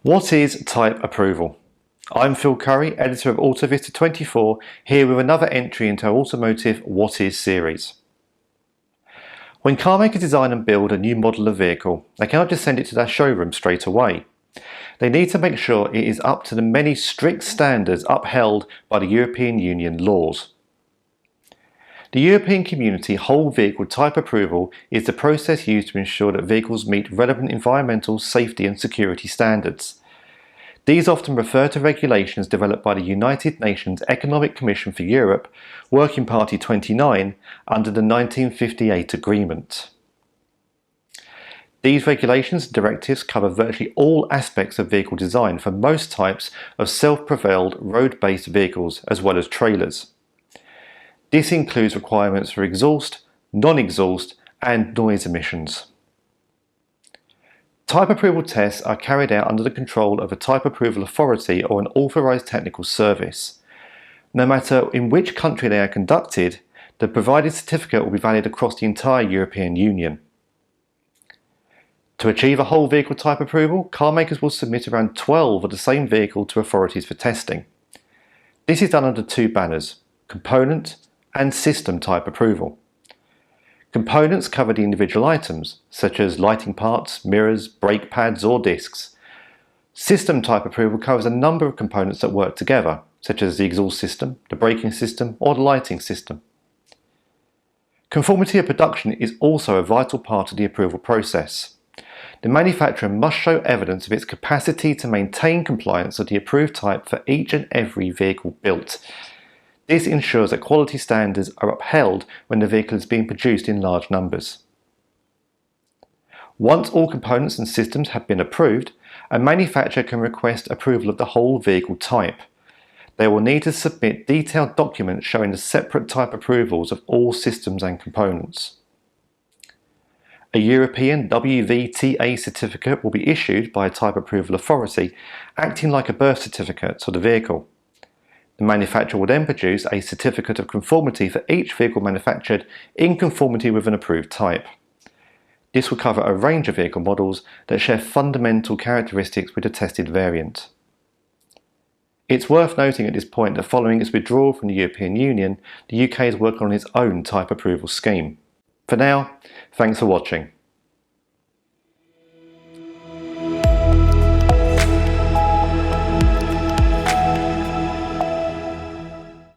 What is type approval? I'm Phil Curry, editor of AutoVista24, here with another entry into our Automotive What Is series. When carmakers design and build a new model of vehicle, they cannot just send it to their showroom straight away. They need to make sure it is up to the many strict standards upheld by the European Union laws. The European Community Whole Vehicle Type Approval is the process used to ensure that vehicles meet relevant environmental, safety and security standards. These often refer to regulations developed by the United Nations Economic Commission for Europe, Working Party 29, under the 1958 agreement. These regulations and directives cover virtually all aspects of vehicle design for most types of self-propelled road-based vehicles as well as trailers. This includes requirements for exhaust, non-exhaust and noise emissions. Type approval tests are carried out under the control of a type approval authority or an authorised technical service. No matter in which country they are conducted, the provided certificate will be valid across the entire European Union. To achieve a whole vehicle type approval, car makers will submit around 12 of the same vehicle to authorities for testing. This is done under two banners: component and system type approval. Components cover the individual items, such as lighting parts, mirrors, brake pads or discs. System type approval covers a number of components that work together, such as the exhaust system, the braking system or the lighting system. Conformity of production is also a vital part of the approval process. The manufacturer must show evidence of its capacity to maintain compliance of the approved type for each and every vehicle built. This ensures that quality standards are upheld when the vehicle is being produced in large numbers. Once all components and systems have been approved, a manufacturer can request approval of the whole vehicle type. They will need to submit detailed documents showing the separate type approvals of all systems and components. A European WVTA certificate will be issued by a type approval authority, acting like a birth certificate for the vehicle. The manufacturer will then produce a certificate of conformity for each vehicle manufactured in conformity with an approved type. This will cover a range of vehicle models that share fundamental characteristics with the tested variant. It's worth noting at this point that following its withdrawal from the European Union, the UK is working on its own type approval scheme. For now, thanks for watching.